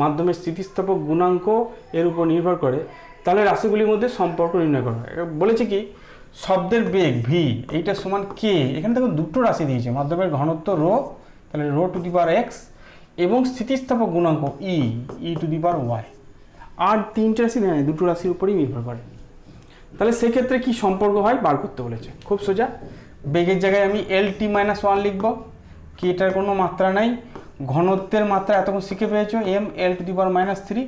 মাধ্যমের স্থিতিস্থাপক গুণাঙ্ক এর উপর নির্ভর করে, তাহলে রাশিগুলির মধ্যে সম্পর্ক নির্ণয় করা হয়। বলেছে কি শব্দের বেগ v এইটা সমান k, এখানে দেখো দুটো রাশি দিয়েছে, মাধ্যমের ঘনত্ব রো, তাহলে rho to the power x, এবং স্থিতিস্থাপক গুণাঙ্ক ই টু দি পাওয়ার y, আর তিনটে রাশি নেই, দুটো রাশির উপরেই নির্ভর করে। তাহলে সেক্ষেত্রে কি সম্পর্ক হয় বার করতে বলেছে, খুব সোজা, বেগের জায়গায় আমি lt -1 লিখব, কি এটার কোনো মাত্রা নাই, ঘনত্বের মাত্রা এতক্ষণ শিখে পেয়েছো m l to the power -3,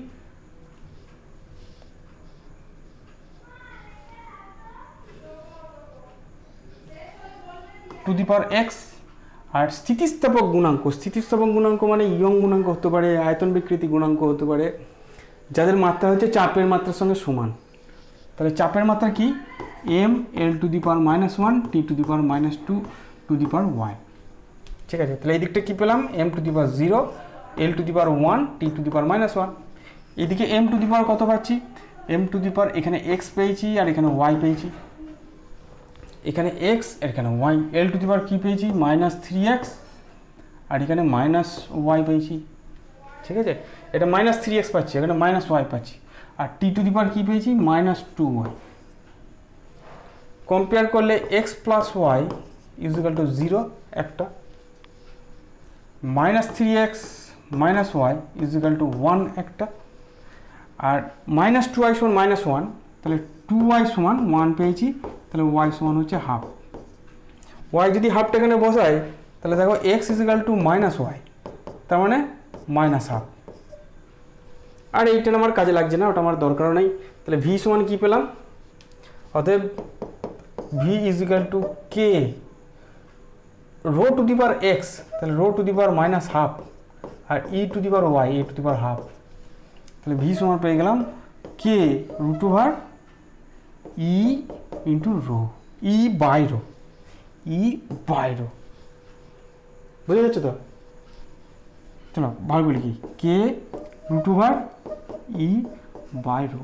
to the power x, আর স্থিতিস্থাপক গুণাঙ্ক মানে ইয়ং গুণাঙ্ক হতে পারে, আয়তন বিকৃতি গুণাঙ্ক হতে পারে, যাদের মাত্রা হচ্ছে চাপের মাত্রার সঙ্গে সমান। তাহলে চাপের মাত্রা কি m l to the power -1 t to the power -2 to the power y। ঠিক আছে, তাহলে এই দিকটা কি পেলাম, m to the power 0, l to the power 1, t to the power -1। এদিকে m টু দি পাওয়ার কত পাচ্ছি, m টু দি পাওয়ার এখানে x পেয়েছি আর এখানে y পেয়েছি, এখানে x আর এখানে y, l টু দি পাওয়ার কি পেয়েছি -3x আর এখানে -y পেয়েছি। ঠিক আছে, এটা -3x পাচ্ছি, এখানে -y পাচ্ছি, আর t টু দি পাওয়ার কি পেয়েছি -2y। কম্পেয়ার করলে x plus y is equal two 0 একটা, -3x -y is equal to 1 একটা, আর -2y সমান -1, তাহলে 2y সমান 1 পেয়েছি, তাহলে y সমান হচ্ছে হাফ। ওয়াই যদি হাফটা এখানে বসাই তাহলে দেখো x is equal to minus y, তার মানে মাইনাস হাফ। আর এইটা আমার কাজে লাগছে না, ওটা আমার দরকারও নেই। তাহলে ভি সমান কী পেলাম, অতএব v equal to k rho to the power x, তাহলে rho to the power minus half, আর E to the power y, E to the power half. তাহলে ভি সমান পেয়ে গেলাম k root over E into rho, E by rho, E by rho. বুঝে যাচ্ছে তো? চলো ভালো বলি কি, k root over E by rho.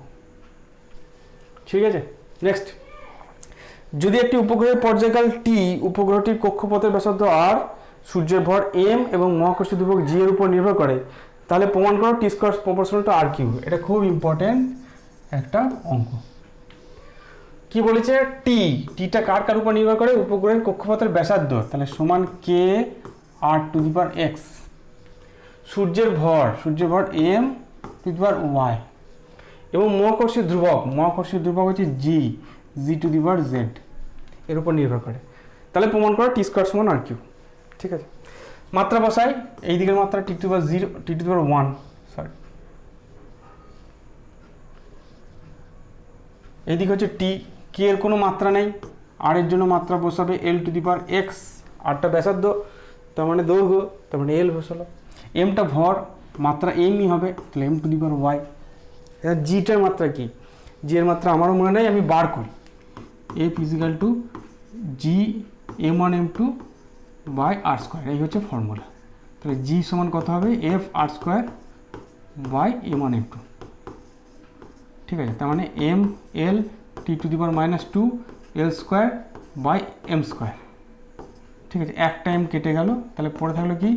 ঠিক আছে, নেক্সট, যদি একটি উপগ্রহের পর্যায়কাল টি, উপগ্রহটির কক্ষপথের ব্যাসার্ধ আর, সূর্যের ভর এম এবং মহাকর্ষীয় ধ্রুবক জি এর উপর নির্ভর করে, তাহলে প্রমাণ করো T square proportional to R cube. এটা খুব ইম্পর্টেন্ট একটা অঙ্ক। কি বলেছে, টিটা কার কার উপর নির্ভর করে, উপগ্রহের কক্ষপথের ব্যাসার্ধ, তাহলে সমান কে আর টু দি পাওয়ার এক্স। সূর্যের ভর M to the power y, এবং মহাকর্ষীয় ধ্রুবক হচ্ছে জি টু দি পাওয়ার জেড, এর উপর নির্ভর করে। তাহলে প্রমাণ করো টি স্কয়ার সমান আর কিউ। ঠিক আছে, মাত্রা বসাই, এই দিকের মাত্রা T to the power 0, T to the power 1, sorry, এইদিকে হচ্ছে টি, কে এর কোনো মাত্রা নেই, আর এর জন্য মাত্রা বসাবে এল টু দি পাওয়ার এক্স, আরটা ব্যাসার্ধ তার মানে দৈর্ঘ্য, তার মানে এল বসালো। এমটা ভর, মাত্রা এমই হবে, তাহলে M to the power y. এবার জিটার মাত্রা কি, জি এর মাত্রা আমারও মনে নেই, আমি বার করি, F is equal to G M one M two by R square, এই হচ্ছে ফর্মুলা। তাহলে জি সমান কত হবে, F R square by M one M two. ঠিক আছে, তার মানে M L T to the power minus two L square by M square. ঠিক আছে, একটা এম কেটে গেল, তাহলে পরে থাকলো কি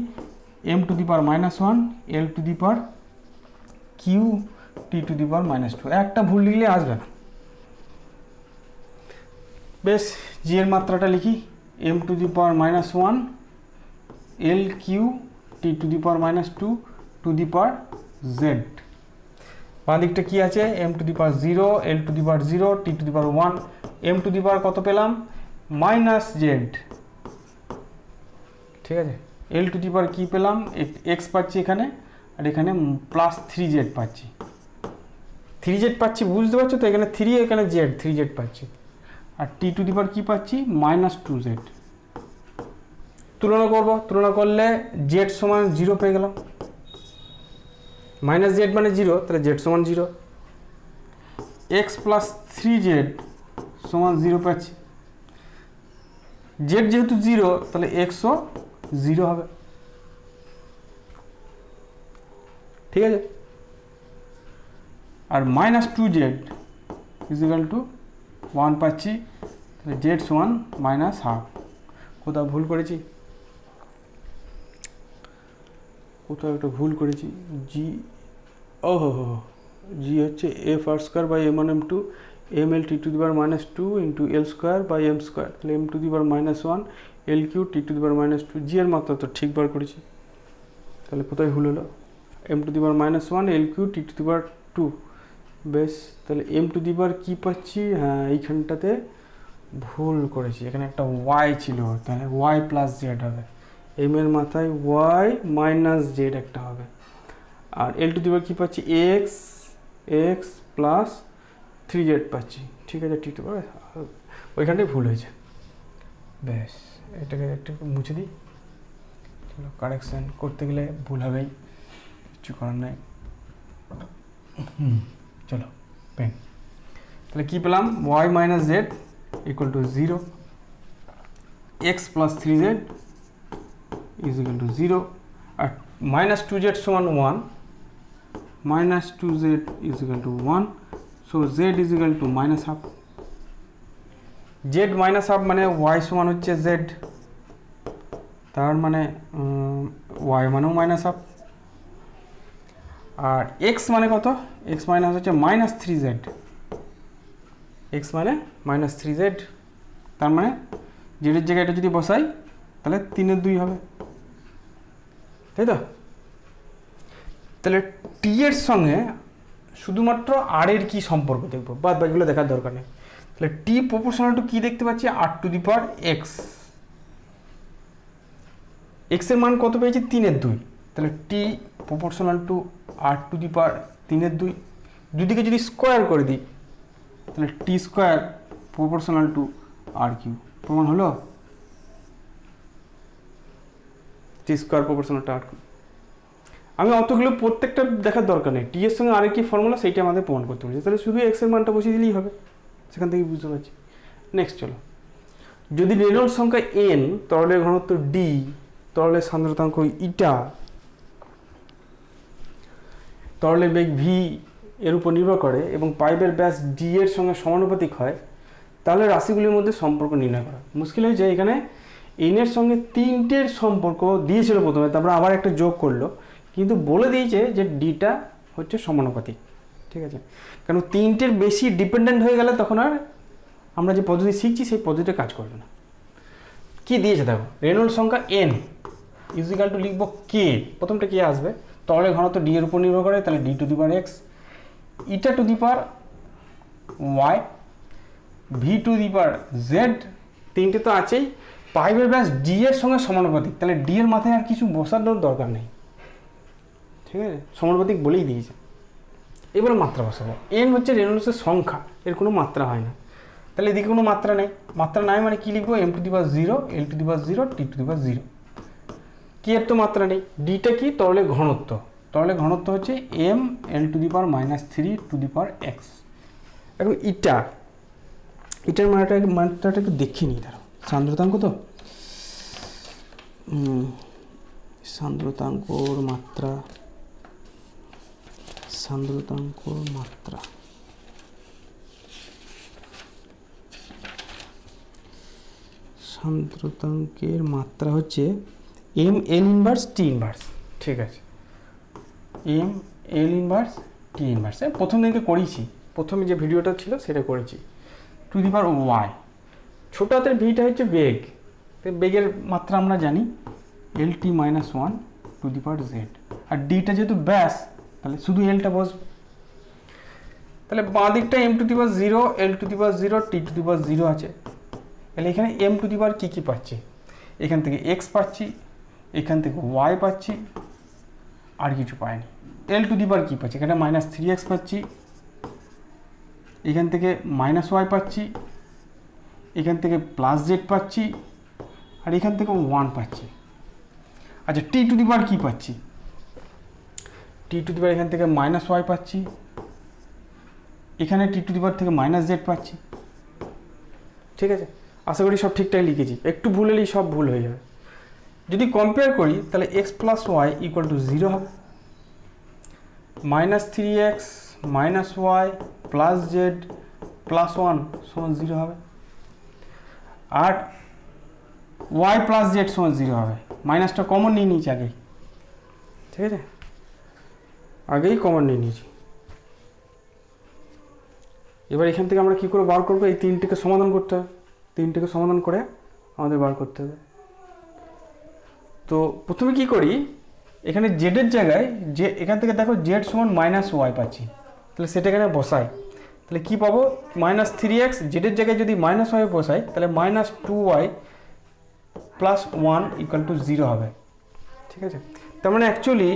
M to the power minus one L to the power Q T to the power minus two. একটা ভুল লিখলে আসবে না। বেশ, জি এর মাত্রাটা লিখি, M to the power minus one L Q T to the power minus two to the power z. বাঁ দিকটা কী আছে, M to the power 0 L to the power 0 T to the power 1, M to the power কত পেলাম minus Z. ঠিক আছে, এল to the পাওয়ার কী পেলাম, x পাচ্ছি এখানে, আর এখানে প্লাস 3z পাচ্ছি, 3z পাচ্ছি, বুঝতে পারছো তো, এখানে 3 এখানে জেড, 3z পাচ্ছি। আর টি টু দি পাওয়ার কী পাচ্ছি মাইনাস 2z। তুলনা করলে জেড সমান 0 পেয়ে গেলাম, মাইনাস জেড মানে 0, তাহলে জেড সমান 0, এক্স প্লাস 3z সমান 0 পাচ্ছি। জেড যেহেতু 0, তাহলে এক্সও 0 হবে। ঠিক আছে, আর মাইনাস 2z ইজিক্যাল টু 1 পাচ্ছি, তাহলে জেড সমান মাইনাস হাফ। কোথাও ভুল করেছি, একটা ভুল করেছি, জি জি হচ্ছে F R square by M one M two M L T to the power minus two into L square by M square, তাহলে M to the power minus one L Q T to the power minus two. G এর মাত্রা তো ঠিক বার করেছি, তাহলে কোথায় ভুল হলো, M to the power minus one L Q T to the power two. বেশ, তাহলে এম টু দি পাওয়ার কী পাচ্ছি, হ্যাঁ এইখানটাতে ভুল করেছি, এখানে একটা ওয়াই ছিল, তাহলে ওয়াই প্লাস জেড হবে, এম এর মাথায় ওয়াই মাইনাস জেড একটা হবে। আর এল টু দি পাওয়ার কী পাচ্ছি, এক্স প্লাস 3z পাচ্ছি। ঠিক আছে, টি টু পাওয়ার ওইখানটাই ভুল হয়েছে। বেশ, এটাকে একটু মুছে দিই, চলো কারেকশান করতে গেলে ভুল হবেই, কিছু করার নাই। চলো পেন, তাহলে কী পেলাম, y minus z equal to 0, x plus 3z is equal to 0, আর মাইনাস 2z সমান 1, minus 2z is equal to 1, so z is equal to minus half. z minus half মানে y সমান হচ্ছে z, তার মানে y মানেও minus half. আর x মানে কত, x মাইনাস হচ্ছে মাইনাস 3z, x মানে মাইনাস 3z, তার মানে z এর জায়গায় এটা যদি বসাই তাহলে 3/2 হবে, তাই তো। তাহলে টি এর সঙ্গে শুধুমাত্র আর এর কী সম্পর্ক দেখবো, বাদ বাকিগুলো দেখার দরকার নেই। তাহলে টি প্রপোর্শনাল টু কী দেখতে পাচ্ছি, আর টু দি পাওয়ার এক্স, এক্সের মান কত পেয়েছি 3/2, তাহলে টি প্রপোর্শনাল টু r⁻3/2, দুদিকে যদি স্কোয়ার করে দিই তাহলে টি স্কোয়ার প্রপোর্শনাল টু r³ প্রমাণ হলো, টি স্কোয়ার প্রপোর্শনাল টু r³। আমি অতগুলো প্রত্যেকটা দেখার দরকার নেই, টি এর সঙ্গে আর কি ফর্মুলা সেইটা আমাদের প্রমাণ করতে বলছে, তাহলে শুধু এক্সের মানটা বসিয়ে দিলেই হবে, সেখান থেকে বুঝতে পারছি। নেক্সট চলো, যদি রেনল্ডস সংখ্যা n, তরলের ঘনত্ব d, তরলের সান্দ্রতাঙ্ক ইটা, তরলের বেগ v এর উপর নির্ভর করে এবং পাইপের ব্যাস d এর সঙ্গে সমানুপাতিক হয়, তাহলে রাশিগুলির মধ্যে সম্পর্ক নির্ণয় করা। মুশকিল হয়েছে এখানে n এর সঙ্গে 3টের সম্পর্ক দিয়েছিল প্রথমে, তারপরে আবার একটা যোগ করলো, কিন্তু বলে দিয়েছে যে ডিটা হচ্ছে সমানুপাতিক, ঠিক আছে? কারণ 3টের বেশি ডিপেন্ডেন্ট হয়ে গেলে তখন আর আমরা যে পদ্ধতি শিখছি সেই পদ্ধতিটা কাজ করবে না। কি দিয়েছে দেখো, রেনল্ডস সংখ্যা n ইকুয়াল টু লিখবো কে, প্রথমটা কে আসবে, তরলের ঘনত্ব d এর উপর নির্ভর করে, তাহলে d⁻x, ইটা⁻y, v⁻z, তিনটে তো আছেই, পাইপের ব্যাস d এর সঙ্গে সমানুপাতিক, তাহলে d এর মাথায় আর কিছু বসানোর দরকার নেই, ঠিক আছে? সমানুপাতিক বলেই দিয়েছে। এবার মাত্রা বসাবো, n হচ্ছে রেনল্ডসের সংখ্যা, এর কোনো মাত্রা হয় না, তাহলে এদিকে কোনো মাত্রা নেই, মাত্রা নাই মানে কি লিখবো, m⁻0, l⁻0, t⁻0। কি এর তো মাত্রা নেই, ডিটা কি, তরলের ঘনত্ব, তরলের ঘনত্ব হচ্ছে m l⁻³ এখন ইটার মাত্রাটা একটু দেখে নিই, দাঁড়াও, সান্দ্রতাঙ্ক তো, সান্দ্রতাঙ্কর মাত্রা, সান্দ্রতাঙ্কের মাত্রা হচ্ছে m l⁻t⁻, ঠিক আছে, m l⁻t⁻, প্রথম দিকে করেছি, প্রথমে যে ভিডিওটা ছিল সেটা করেছি, টু দি পাওয়ার y, ছোট হাতের ভিটা হচ্ছে বেগ, বেগের মাত্রা আমরা জানি lt-1 two the power z, আর ডিটা যেহেতু ব্যাস তাহলে শুধু এলটা বসবে, তাহলে বাঁ দিকটা m⁻0, l⁻0, t⁻0 আছে, তাহলে এখানে m⁻ কি কি পাচ্ছি, এখান থেকে x পাচ্ছি, এখান থেকে y পাচ্ছি, আর কিছু পাইনি। l⁻ কি পাচ্ছি, এখানে -3x পাচ্ছি, এখান থেকে -y পাচ্ছি, এখান থেকে +z পাচ্ছি, আর এখান থেকে 1 পাচ্ছি। আচ্ছা t⁻ কি পাচ্ছি, t⁻ এখান থেকে -y পাচ্ছি, এখানে t⁻ থেকে -z পাচ্ছি, ঠিক আছে? আশা করি সব ঠিকঠাক লিখেছি, একটু ভুল হলেই সব ভুল হয়ে যাবে। যদি কম্পেয়ার করি তাহলে x + y = 0 হবে, -3x -y + z + 1 = 0 হবে, আর y + z = 0 হবে, মাইনাসটা কমন নিয়ে নিয়েছি আগেই, ঠিক আছে, আগেই কমন নিয়ে নিয়েছি। এবার এখান থেকে আমরা কি করে বার করবো, এই তিনটিকে সমাধান করতে হবে, তিনটিকে সমাধান করে আমাদের বার করতে হবে। তো প্রথমে কি করি, এখানে জেডের জায়গায় যে এখান থেকে দেখো z = -y পাচ্ছি, তাহলে সেটা এখানে বসাই, তাহলে কি পাবো, -3x, জেডের জায়গায় যদি -y বসাই তাহলে -2y + 1 = 0 হবে, ঠিক আছে? তার মানে অ্যাকচুয়ালি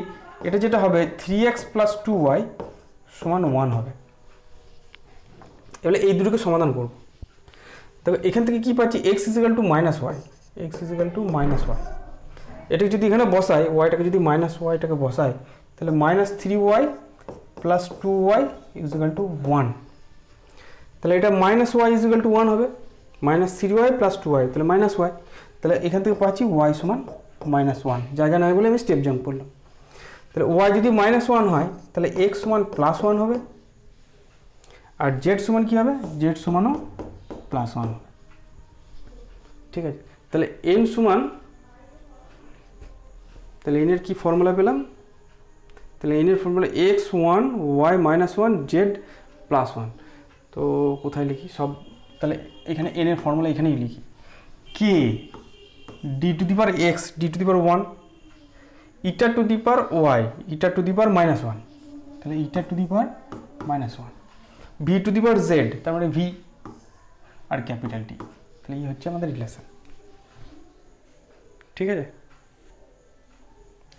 এটা যেটা হবে 3x + 2y = 1 হবে। এবারে এই দুটোকে সমাধান করব, দেখো এখান থেকে কি পাচ্ছি, x = -y, x = -y, এটাকে যদি এখানে বসাই, ওয়াইটাকে যদি -yটাকে বসাই তাহলে -3y + 2y = 1, তাহলে এটা -y = 1 হবে, -3y + 2y তাহলে -y, তাহলে এখান থেকে পাচ্ছি y = -1, জায়গা নয় বলে আমি স্টেপ জাম্প করলাম। তাহলে y যদি -1 হয় তাহলে x = +1 হবে, আর z সমান কি হবে, z সমানও +1 হবে, ঠিক আছে? তাহলে n সমান, তাহলে n এর কি ফর্মুলা পেলাম, তাহলে n এর ফর্মুলা x1 y -1 z +1, তো কোথায় লিখি সব, তাহলে এখানে n এর ফর্মুলা এখানেই লিখি, k d⁻x d⁻1 eta to the power y eta to the power -1, তাহলে eta to the power -1, v to the power z, তার মানে v আর ক্যাপিটাল T, তাহলে এই হচ্ছে আমাদের রিলেশন, ঠিক আছে?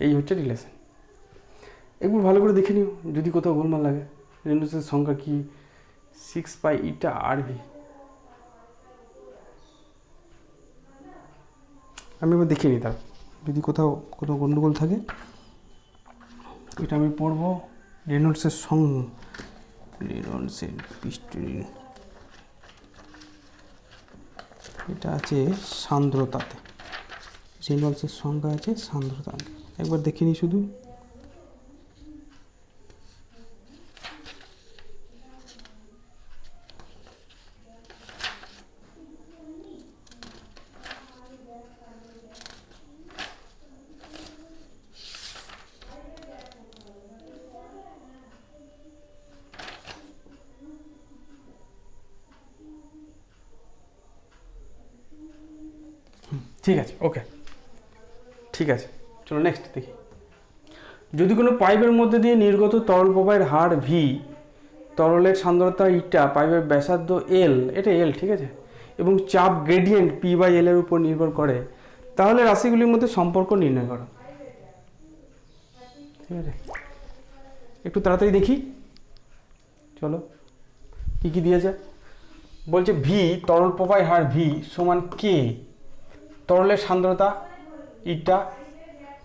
এই হচ্ছে রিলেশন। একবার ভালো করে দেখে নিও যদি কোথাও গোলমাল লাগে। রেনল্ডসের সংখ্যা কি 6π/RV। আমি এবার দেখে নিই, তার যদি কোথাও গণ্ডগোল থাকে এটা আমি পড়ব। রেনল্ডসের পিস্টন, এটা আছে সান্দ্রতাতে। রেনল্ডসের সংখ্যা আছে সান্দ্রতা। একবার দেখে নিই শুধু। ঠিক আছে, ওকে, ঠিক আছে, চলো নেক্সট দেখি। যদি কোনো পাইপের মধ্যে দিয়ে নির্গত তরল প্রবাহের হার ভি, তরলের সান্দ্রতা ইটা, পাইপের ব্যাসার্ধ এল, এটা এল, ঠিক আছে, এবং চাপ গ্রেডিয়েন্ট P/L এর উপর নির্ভর করে, তাহলে রাশিগুলির মধ্যে সম্পর্ক নির্ণয় করো। ঠিক আছে, একটু তাড়াতাড়ি দেখি, চলো কী কী দিয়েছে। বলছে ভি, তরল প্রবাহের হার ভি সমান কে, তরলের সান্দ্রতা eta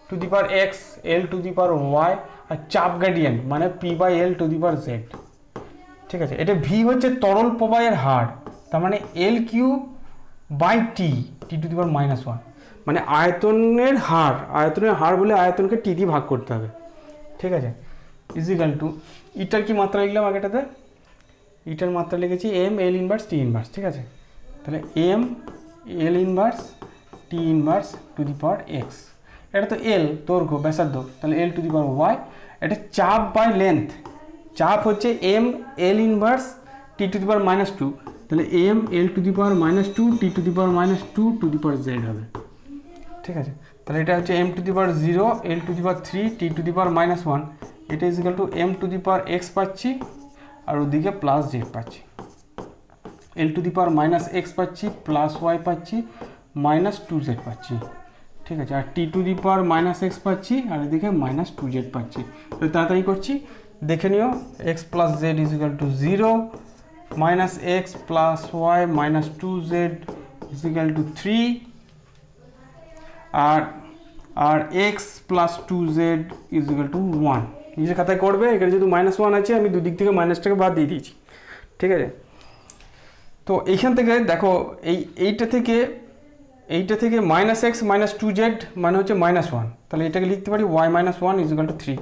to the power x, L to the power y, আর চাপ গ্রেডিয়েন্ট মানে P/L two the power Z. ঠিক আছে, এটা ভি হচ্ছে তরল প্রবাহের হার, তার মানে L/Q/T, T to the power -1, মানে আয়তনের হার বলে আয়তনকে টি দিয়ে ভাগ করতে হবে। ঠিক আছে, ইজিক্যাল টু ইটার কি মাত্রা লিখলাম আগেটাতে, ইটার মাত্রা লিখেছি M/L−T−। ঠিক আছে, তাহলে M/L−T−, two the power X, এটা তো এল দৈর্ঘ্য ব্যাসার্ধ, তাহলে এল টু দি পাওয়ার ওয়াই। এটা চাপ বাই লেন্থ, চাপ হচ্ছে M/L−T টু দি পাওয়ার -2, তাহলে M/L to the power -2 T to the power -2 to the power z হবে। ঠিক আছে, তাহলে এটা হচ্ছে M to the power 0, L to the power 3, T to the power -1, এটা equal to M to the power x পাচ্ছি, আর ওদিকে প্লাস জেড পাচ্ছি, L to the power -x পাচ্ছি, প্লাস ওয়াই পাচ্ছি, -2z পাচ্ছি। ঠিক আছে, আর টি টু দি পাওয়ার -x পাচ্ছি, আর এদিকে -2z পাচ্ছি। তো তাড়াতাড়ি করছি, দেখে নিও। x plus z is equal to 0, -x plus y -2z is equal to 3, আর x plus 2z is equal to 1। নিজের খাতায় করবে, এখানে যেহেতু -1 আছে আমি দুদিক থেকে মাইনাসটাকে বাদ দিয়ে দিয়েছি। ঠিক আছে, তো এইখান থেকে দেখো এইটা থেকে -x -2z মানে হচ্ছে -1, তাহলে এটাকে লিখতে পারি y -1 ইজিক্যাল টু 3।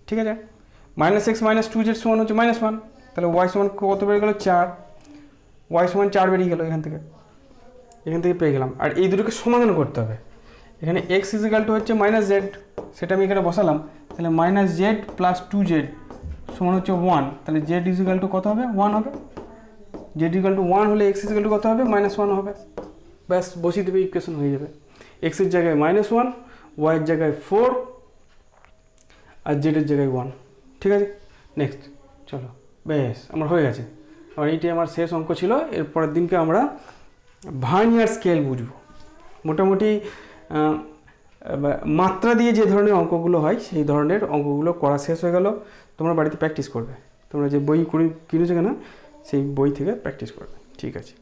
ঠিক আছে, -x -2z সমান হচ্ছে -1, তাহলে y সমান কত বেরিয়ে গেল 4, y সমান 4 বেরিয়ে গেল এখান থেকে পেয়ে গেলাম। আর এই দুটোকে সমাধান করতে হবে। এখানে x ইজিক্যাল টু হচ্ছে -z, সেটা আমি এখানে বসালাম, তাহলে -z প্লাস 2z সমান হচ্ছে 1, তাহলে z ইজিক্যাল টু কত হবে, 1 হবে। z ইজিক্যাল টু 1 হলে x ইজিক্যাল টু কত হবে, -1 হবে। ব্যাস বসিয়ে দেবে, ইকুয়েশন হয়ে যাবে। x এর জায়গায় -1, y এর জায়গায় 4, আর z এর জায়গায় 1। ঠিক আছে, নেক্সট চলো, বেশ আমার হয়ে গেছে। আর এইটাই আমার শেষ অঙ্ক ছিল। এরপরের দিনকে আমরা ভার্নিয়ার স্কেল বুঝবো। মোটামুটি মাত্রা দিয়ে যে ধরনের অঙ্কগুলো হয় সেই ধরনের অঙ্কগুলো করা শেষ হয়ে গেল। তোমরা বাড়িতে প্র্যাকটিস করবে, তোমরা যে বই কিনেছো কেন সেই বই থেকে প্র্যাকটিস করবে। ঠিক আছে।